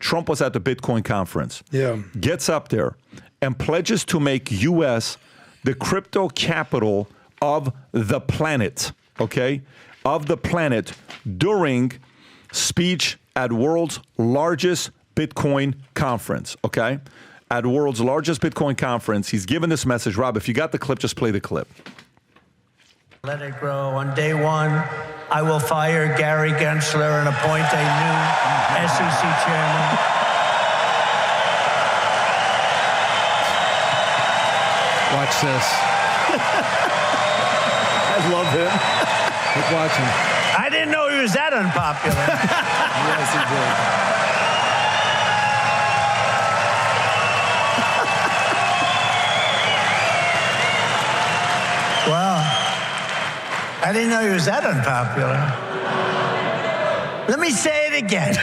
Trump was at the Bitcoin conference. Yeah. Gets up there and pledges to make U.S. the crypto capital of the planet, okay? Of the planet during speech at world's largest Bitcoin conference, okay? At world's largest Bitcoin conference, he's given this message. Rob, if you got the clip, just play the clip. Let it grow. On day one, I will fire Gary Gensler and appoint a new SEC chairman. Watch this. I love him. Keep watching. I didn't know he was that unpopular. Yes, he did. Well, I didn't know he was that unpopular. Let me say it again.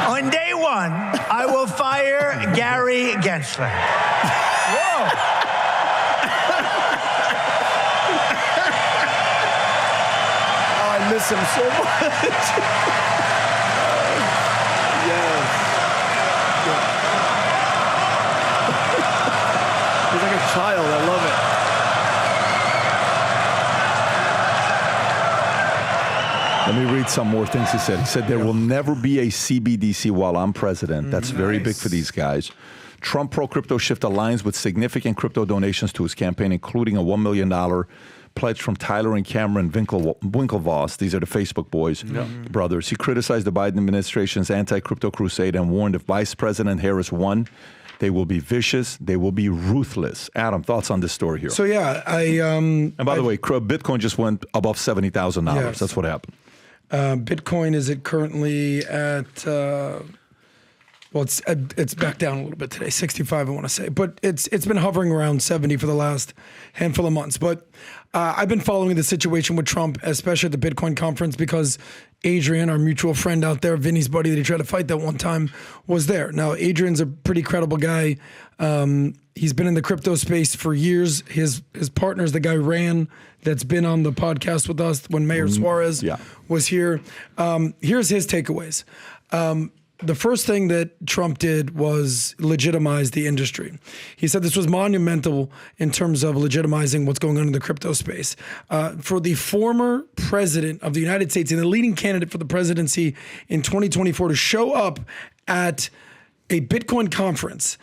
On day one, I will fire Gary Gensler. Whoa. Oh, I miss him so much. Yes. He's like a child. I love it. Let me read some more things he said. He said, there will never be a CBDC while I'm president. That's very big for these guys. Trump pro-crypto shift aligns with significant crypto donations to his campaign, including a $1 million pledge from Tyler and Cameron Winklevoss. These are the Facebook boys, brothers. He criticized the Biden administration's anti-crypto crusade and warned if Vice President Harris won, they will be vicious. They will be ruthless. Adam, thoughts on this story here? So, yeah, and by the way, Bitcoin just went above $70,000. Yes. That's what happened. Bitcoin is currently at, well, it's back down a little bit today, 65, I want to say. But it's been hovering around 70 for the last handful of months. But I've been following the situation with Trump, especially at the Bitcoin conference, because Adrian, our mutual friend out there, Vinny's buddy that he tried to fight that one time, was there. Now, Adrian's a pretty credible guy. He's been in the crypto space for years. His partner's the guy Ran, that's been on the podcast with us when Mayor Suarez was here. Here's his takeaways. The first thing that Trump did was legitimize the industry. He said this was monumental in terms of legitimizing what's going on in the crypto space. For the former president of the United States and the leading candidate for the presidency in 2024 to show up at a Bitcoin conference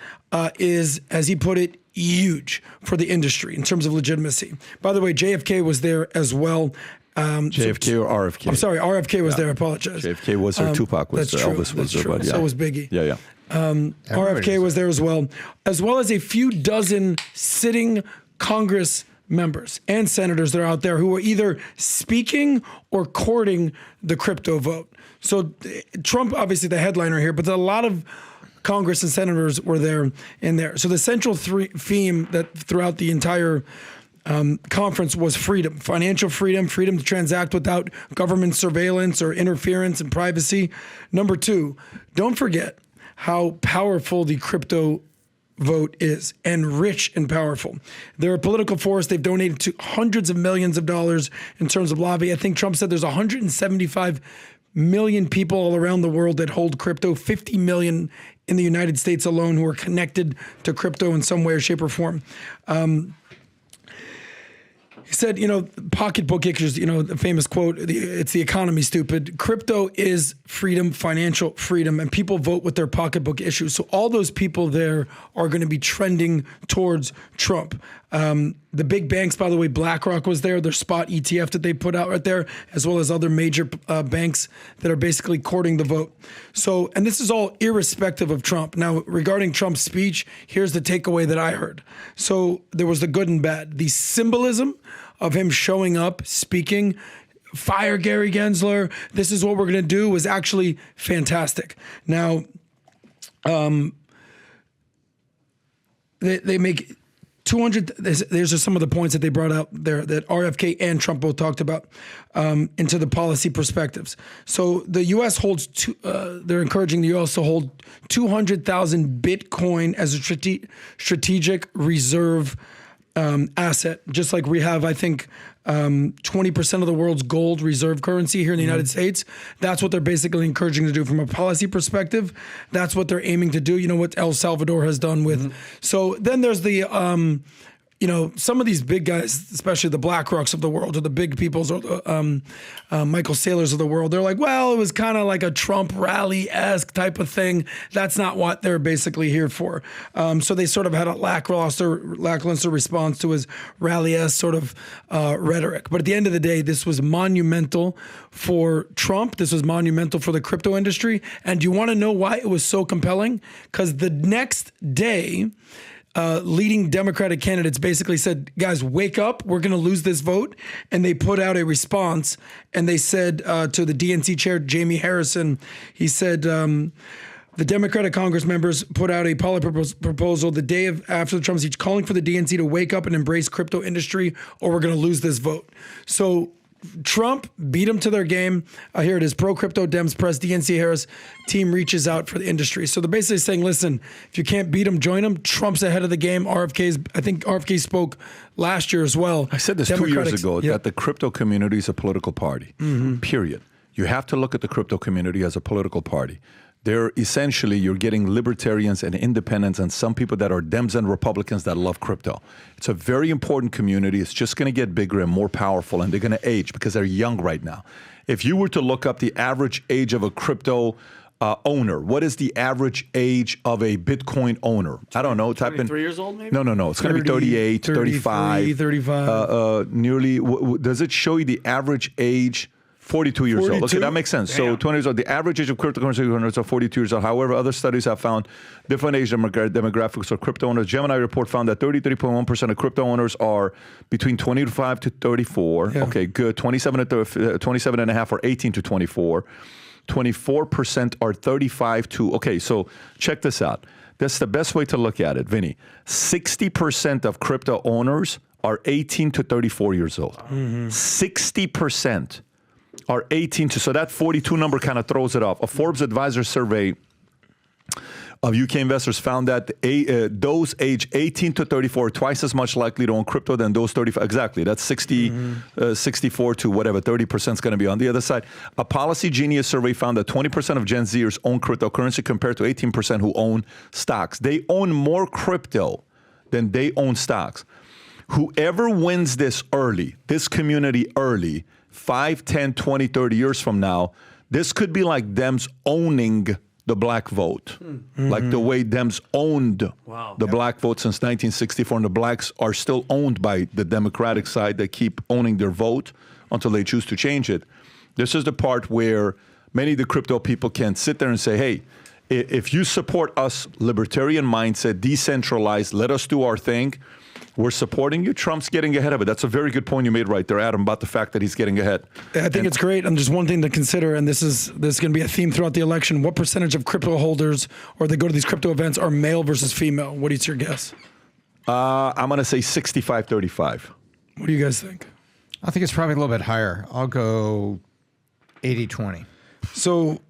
is, as he put it, huge for the industry in terms of legitimacy. By the way, JFK was there as well. JFK or RFK? I'm sorry, RFK was there. I apologize. JFK was there. Tupac was there. Elvis was there. But So was Biggie. Yeah. RFK was there as well as a few dozen sitting Congress members and senators that are out there who are either speaking or courting the crypto vote. So Trump, obviously the headliner here, but a lot of Congress and senators were there in there. So the central theme that throughout the entire conference was freedom, financial freedom, freedom to transact without government surveillance or interference and privacy. Number two, don't forget how powerful the crypto vote is, and rich and powerful. They're a political force. They've donated to hundreds of millions of dollars in terms of lobby. I think Trump said there's 175 million people all around the world that hold crypto, 50 million in the United States alone who are connected to crypto in some way or shape or form. He said, pocketbook issues, the famous quote, it's the economy, stupid. Crypto is freedom, financial freedom, and people vote with their pocketbook issues. So all those people there are going to be trending towards Trump. The big banks, by the way, BlackRock was there, their spot ETF that they put out right there, as well as other major banks that are basically courting the vote. So, and this is all irrespective of Trump. Now, regarding Trump's speech, here's the takeaway that I heard. So there was the good and bad. The symbolism of him showing up, speaking, fire Gary Gensler, this is what we're going to do, was actually fantastic. Now, they make 200, there's just some of the points that they brought out there that RFK and Trump both talked about into the policy perspectives. So the U.S. holds, they're encouraging the U.S. to hold 200,000 Bitcoin as a strategic reserve asset, just like we have, I think, 20% of the world's gold reserve currency here in the United States. That's what they're basically encouraging to do from a policy perspective. That's what they're aiming to do. You know what El Salvador has done with. So then there's the, some of these big guys, especially the BlackRocks of the world or the big peoples or the Michael Saylors of the world, they're like, well, it was kind of like a Trump rally-esque type of thing. That's not what they're basically here for. So they sort of had a lackluster response to his rally-esque sort of rhetoric. But at the end of the day, this was monumental for Trump. This was monumental for the crypto industry. And do you want to know why it was so compelling? Because the next day, leading Democratic candidates basically said, guys, wake up, we're going to lose this vote. And they put out a response and they said to the DNC chair, Jamie Harrison, he said, the Democratic Congress members put out a policy proposal the day after the Trump speech calling for the DNC to wake up and embrace crypto industry or we're going to lose this vote. So Trump beat them to their game. Here it is. Pro-crypto Dems press DNC Harris team reaches out for the industry. So they're basically saying, listen, if you can't beat them, join them. Trump's ahead of the game. I think RFK spoke last year as well. I said this 2 years ago that the crypto community is a political party, period. You have to look at the crypto community as a political party. They're essentially, you're getting libertarians and independents and some people that are Dems and Republicans that love crypto. It's a very important community. It's just going to get bigger and more powerful, and they're going to age because they're young right now. If you were to look up the average age of a crypto owner, what is the average age of a Bitcoin owner? I don't know. Type in 3 years old, maybe? No. It's going to be 38, 35. 35. Nearly. Does it show you the average age? 42 years 42? old. Okay, that makes sense. So 20 years old. The average age of cryptocurrency owners are 42 years old. However, other studies have found different age demographics of crypto owners. Gemini report found that 33.1% of crypto owners are between 25 to 34. Yeah. Okay, good. 27 and a half are 18 to 24. 24% are 35 to, okay, so check this out. That's the best way to look at it, Vinny. 60% of crypto owners are 18 to 34 years old. 60%. Are 18 to, so that 42 number kind of throws it off. A Forbes Advisor survey of UK investors found that those age 18 to 34 are twice as much likely to own crypto than those 35. Exactly. That's 64 to whatever, 30% is going to be on the other side. A Policy Genius survey found that 20% of Gen Zers own cryptocurrency compared to 18% who own stocks. They own more crypto than they own stocks. Whoever wins this early, this community early, 5, 10, 20, 30 years from now, this could be like Dems owning the black vote. Like the way Dems owned the black vote since 1964, and the blacks are still owned by the Democratic side that keep owning their vote until they choose to change it. This is the part where many of the crypto people can sit there and say, hey, if you support us, libertarian mindset, decentralized, let us do our thing, we're supporting you. Trump's getting ahead of it. That's a very good point you made right there, Adam, about the fact that he's getting ahead. I think it's great. And just one thing to consider, and this is going to be a theme throughout the election. What percentage of crypto holders, or they go to these crypto events, are male versus female? What is your guess? I'm going to say 65-35. What do you guys think? I think it's probably a little bit higher. I'll go 80-20. So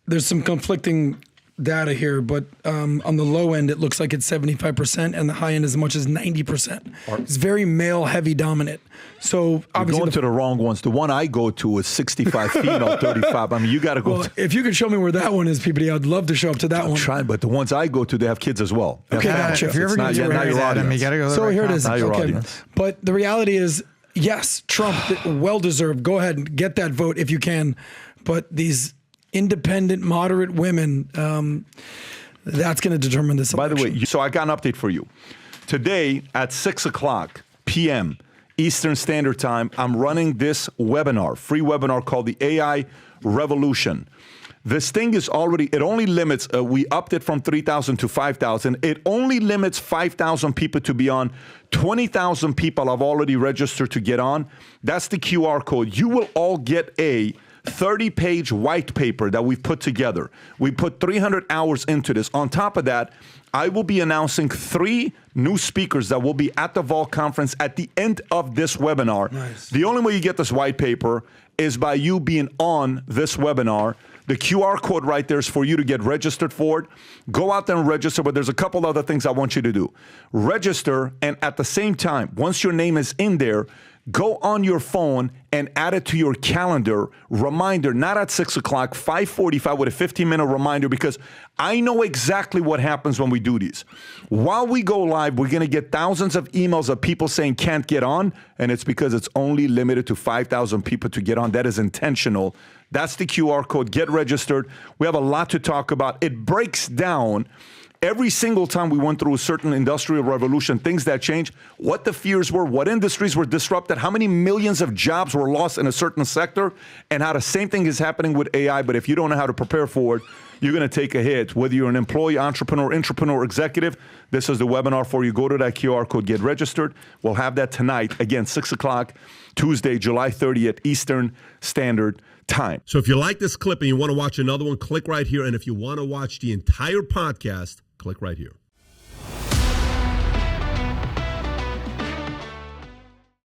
there's some conflicting data here, but on the low end, it looks like it's 75%, and the high end as much as 90%. It's very male heavy dominant. So obviously, you're going to the wrong ones. The one I go to is 65 female, 35. I mean, you got to go. Well, if you could show me where that one is, PPD, I'd love to show up to that one. Trying, but the ones I go to, they have kids as well. Okay, gotcha. If you're ever going to now your audience. you got to go. So here it is. Now your Okay, audience. but the reality is, yes, Trump, well deserved. Go ahead and get that vote if you can. But these independent, moderate women, that's going to determine this election. By the way, so I got an update for you. Today at 6 o'clock p.m. Eastern Standard Time, I'm running this webinar, free webinar called the AI Revolution. This thing is already, it only limits, we upped it from 3,000 to 5,000. It only limits 5,000 people to be on. 20,000 people have already registered to get on. That's the QR code. You will all get a 30-page white paper that we've put together. We put 300 hours into this. On top of that, I will be announcing 3 new speakers that will be at the Vol Conference at the end of this webinar. Nice. The only way you get this white paper is by you being on this webinar. The QR code right there is for you to get registered for it. Go out there and register, but there's a couple other things I want you to do. Register, and at the same time, once your name is in there, go on your phone and add it to your calendar. Reminder, not at 6 o'clock, 5:45 with a 15-minute reminder, because I know exactly what happens when we do these. While we go live, we're going to get thousands of emails of people saying can't get on, and it's because it's only limited to 5,000 people to get on. That is intentional. That's the QR code. Get registered. We have a lot to talk about. It breaks down every single time we went through a certain industrial revolution, things that changed, what the fears were, what industries were disrupted, how many millions of jobs were lost in a certain sector, and how the same thing is happening with AI. But if you don't know how to prepare for it, you're going to take a hit. Whether you're an employee, entrepreneur, executive, this is the webinar for you. Go to that QR code, get registered. We'll have that tonight, again, 6 o'clock, Tuesday, July 30th, Eastern Standard Time. So if you like this clip and you want to watch another one, click right here. And if you want to watch the entire podcast, click right here.